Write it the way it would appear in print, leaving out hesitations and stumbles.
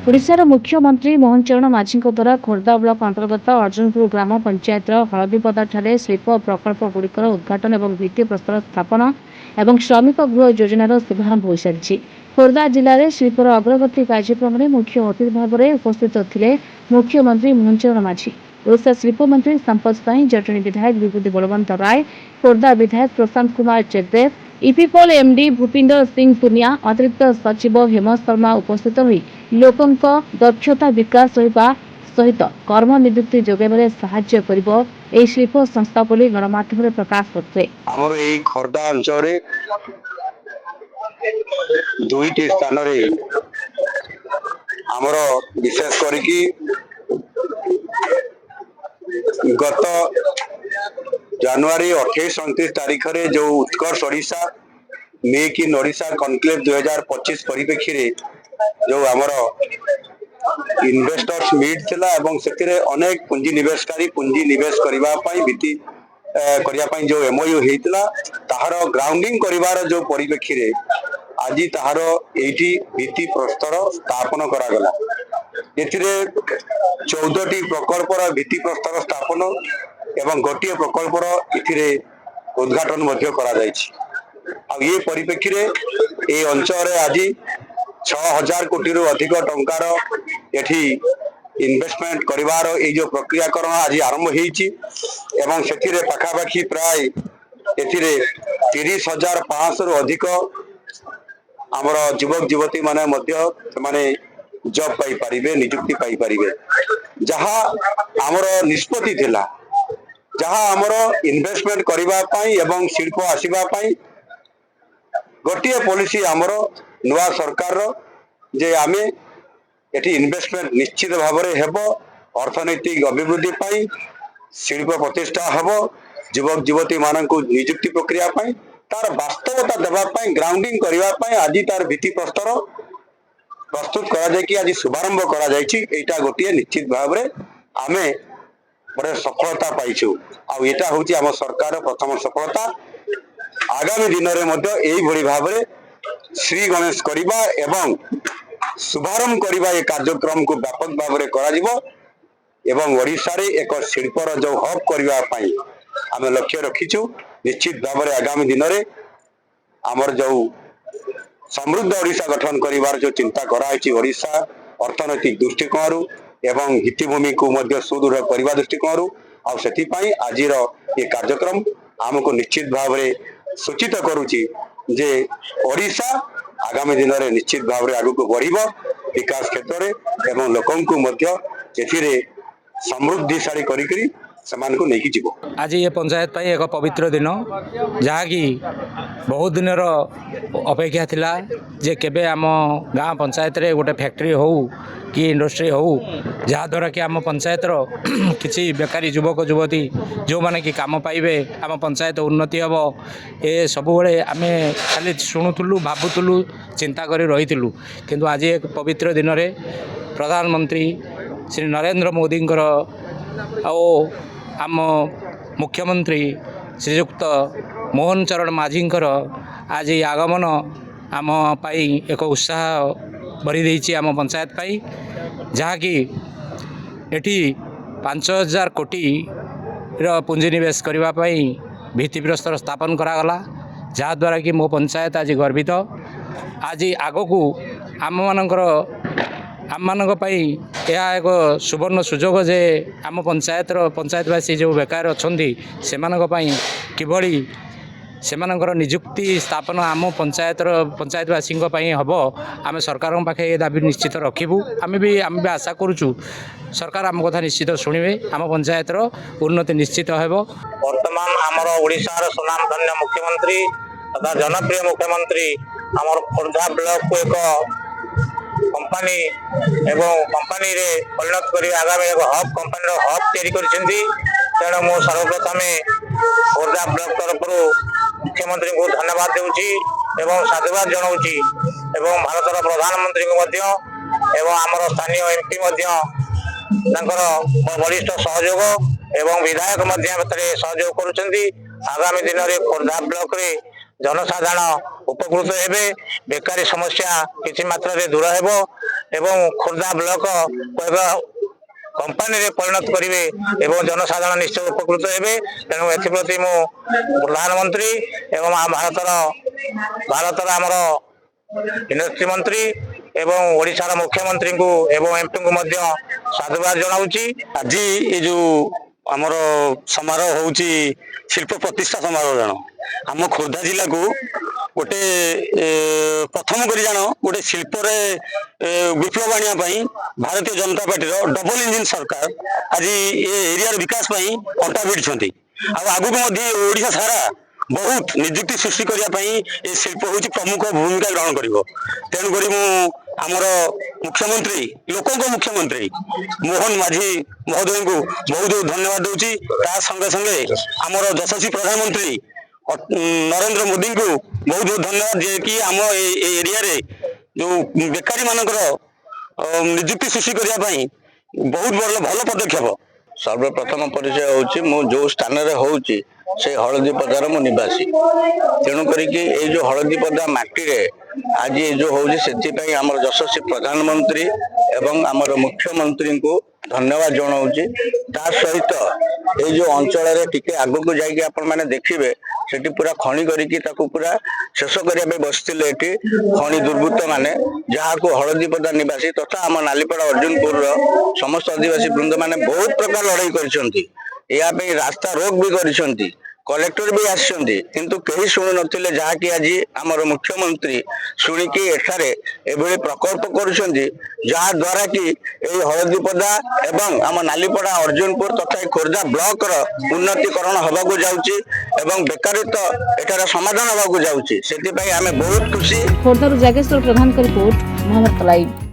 ओडिशार मुख्यमंत्री मोहन चरण माझी द्वारा खोर्धा ब्लक अंतर्गत अर्जुनपुर ग्राम पंचायत हलदीपदा शिल्प प्रकल्प गुड़िकर उद्घाटन और भित्तिप्रस्तर स्थापन और श्रमिक गृह योजनार शुभारंभ हो सारी। खोर्धा जिले में शिल्पर अग्रगति कार्यक्रम में मुख्य अतिथि भाव में उपस्थित थे मुख्यमंत्री मोहन चरण माझी। ओडिशा शिल्प मंत्री संपद साई, जटणी विधायक विभूति बलवंत राय, खोर्धा विधायक प्रशांत कुमार चेदेव, इपिपोल एमडी भूपिंदर सिंह पुनिया, अतिरिक्त सचिव हेमंत शर्मा उपस्थित हुई लोकंक दक्षता विकास सहित कर्म नियुक्ति जोगाइबारे साहाय्य करिबो एई शिल्प संस्था बोली गणमाध्यम में प्रकाश करते। हमर एई खोर्धा अंचल रे दुईटी स्थान रे हमर विशेष करिकी गत जनवरी 28-29 तारीख रे जो Utkarsh Odisha make in Odisha conclave 2025 परिप्रेक्षी रे जो हमर इन्वेस्टर्स मीट थिला एवं सेतिरे अनेक पुंजी निवेशकारी पुंजी निवेश करिबा पई भित्ति करिया पई जो एमओयू हेतिला ताहार ग्राउंडिंग करिवार जो परिप्रेक्षी रे आज ताहार एठी भित्ति प्रस्तर स्थापन करा गला। एथिरे 14टी प्रकल्पर भित्ति प्रस्तर स्थापन एवं गोटिए प्रकल्पर एथिरे उद्घाटन मध्य करा जायछि। आ ये परिप्रेक्षी रे ए अंचल रे आज 6000 कोटी रु अधिक टंकार एठी इन्वेस्टमेंट करिवार ए जो प्रक्रियाकरण आज आरंभ हेछि एवं सेथिरे पाखापाखी प्राय एथिरे 30,500 रु अधिक आमर युवक युवती माने मध्य माने जॉब पाई परिबे नियुक्ति पाई परिबे जहा आमर निष्पत्ति थिला जहा आमर इन्वेस्टमेंट करिबा पाई एवं शिल्प आसीबा पाई गोटिए पॉलिसी आमर नुआ सरकार जे आमे एठी इन्वेस्टमेंट निश्चित भाव में हेबो अर्थनैतिक अभिवृद्धि पाई शिल्प प्रतिष्ठा हेबो युवक युवती मानक नियुक्ति प्रक्रिया पाई तार वास्तवता देवा पाई ग्राउंडिंग करिवा पाई आज तार भित्ति प्रस्तर प्रस्तुत करा जाय कि आज शुभारंभ करा जायछि। एटा गोटिए निश्चित भाव में आमे बड़े सफलता पाइछु आ एटा होछि हम सरकार प्रथम सफलता। आगामी दिन रे मध्य एई भली भाव में श्री गणेश करिबा एवं शुभारंभ करिबा ए कार्यक्रम को व्यापक भाव में करा जिवो एवं ओडिशा रे एक शिल्पर जो हब करिबा पाई आमे लक्ष्य रखिछु। निश्चित भाव में आगामी दिन रे हमर जो समृद्ध ओडिशा गठन करिवार जो चिंता कराई ओडिशा अर्थनैतिक दृष्टिकोण एवं भित्तिभूमि को मध्य सुदृढ़ करने दृष्टिकोण आ सेति पई आजिर ये कार्यक्रम हमको निश्चित भाव में सूचित करुची जे ओडिशा आगामी दिन में निश्चित भाव में आगु को बढ़िबो विकास क्षेत्र में एवं लोकन को मध्य एथिरे समृद्धिशाली करी समान को नहीं जीवो। आज ये पंचायत पाई एक पवित्र दिन जहाँकि बहुत दिन अपेक्षा थिला जे केबे आम गाँ पंचायत रे गोटे फैक्ट्री हो कि इंडस्ट्री हो जहाँद्वारा कि आम पंचायत किसी बेकारी युवक युवती जो माने कि काम पाइबे आम पंचायत उन्नति हम ए सब आम खाली शुणुलु भावुलु चिंता कर रही किंतु आज एक पवित्र दिन में प्रधानमंत्री श्री नरेंद्र मोदी आम मुख्यमंत्री श्रीयुक्त मोहन चरण माझी आज आगमन आम पाई एक उत्साह भरी देछि आम पंचायत पाई जहाँकि एटी 5,000 कोटी पुंजी निवेश करने भित्तिप्रस्तर स्थापन करागला जहाँद्वारा कि मो पंचायत आज गर्वित। आज आगकू आम मानक पाई यह एक सुवर्ण सुजोग जे आम पंचायतवासी जो बेकार अच्छा से किभली सेमानकर नियुक्ति स्थापन आम पंचायतवासी हम आम सरकार पाखे ये दाबी निश्चित रखिबू। आम भी आशा करुचु सरकार आम कथा निश्चित शुणवे आम पंचायतर उन्नति निश्चित हेब। वर्तमान आमर ओडिशार सुनाम धन्य मुख्यमंत्री तथा जनप्रिय मुख्यमंत्री आमर खोर्धा ब्लॉक को एक कंपनी एवं कंपनी रे परिणत कर आगामी एक हब कंपनी हब तैयारी करिसेंती। तेणु मु सर्वप्रथम खोर्धा ब्लॉक तरफ मुख्यमंत्री को धन्यवाद देउची एवं साधुवाद जनाउची एवं भारतर प्रधानमंत्री को मध्य एवं आमर स्थानीय एमपी मध्य तांकर वरिष्ठ सहयोग एवं विधायक मध्य सहयोग करुचंती। आगामी दिन में खोर्धा ब्लॉक रे जनसाधारण उपकृत हेबे बेकारी समस्या किछि मात्रा रे दूर हेबो ଏବଂ ଖୋର୍ଦ୍ଧା ବ୍ଲକ कंपानी रे परिणत करेंगे एवं जनसाधारण निश्चय उपकृत हेबे। तेणु एप्रति मु प्रधानमंत्री एवं भारतर आमर इंडस्ट्री मंत्री एवं ओडिशार मुख्यमंत्री को एवं एमपी को मध्य साधुवाद जनाऊँगी। आज ये जो आमर समारोह होउची शिल्प प्रतिष्ठा समारोह जान आम खोर्धा जिला को गोटे प्रथम करी जान गोटे शिल्प विप्लव आनिया Bharatiya Janata party double engine सरकार आज ये एरिया विकास अंटा भिड़ी आगु ओडिशा सारा बहुत निजुक्ति सृष्टि करने ये शिल्प हूँ प्रमुख भूमिका ग्रहण कर। तेणुक आमर मुख्यमंत्री लोकों मुख्यमंत्री मोहन माझी महोदय को बहुत धन्यवाद दूची। संगे संगे आमर यशस्वी प्रधानमंत्री नरेंद्र मोदी को बहुत बहुत धन्यवाद जे कि आम एरिया रे जो बेकारी मानकर निजुक्ति सृष्टि करने बहुत भल पदक्षेप। सर्वप्रथम परिचय होची मु जो स्थान रे होची से हलदीपदार मु निवासी। तेणु करिकी ए जो हलदीपदा माटी रे आज ये जो होची सेति पई हमर यशस्वी प्रधानमंत्री एवं हमर मुख्यमंत्री को धन्यवाद जनाऊँगी। ता सहित ये जो अंचल रे टिके आगु को जाइए आपण माने देखिबे सेठी पूरा खणी करिकी ताकू पूरा शेष करिया बसथिले एठी खणी दुर्बृत्त माने जहाँ को हलदीपदा निवासी तथा आम नालीपड़ा अर्जुनपुर समस्त आदिवासी वृंद माने बहुत प्रकार लड़ाई करिसंती। या पे रास्ता रोक भी करिसंती कलेक्टर भी आसछंती किंतु कहीं शुणु नथिले जहाँ कि आज आमर मुख्यमंत्री शुणिकी एठारे एभली प्रकल्प करुछंती जहाँ द्वारा कि ए हलदीपदा एवं आम नालीपड़ा अर्जुनपुर तथा खोर्धा ब्लॉक रो उन्नतिकरण होबाकू जाउची एवं बेकारित्व एठारे समाधान होबाकू जाउची। सेति पई आमे बहुत खुशी। खोर्धारू जागेश्वर प्रधान का रिपोर्ट महाभारत लाइव।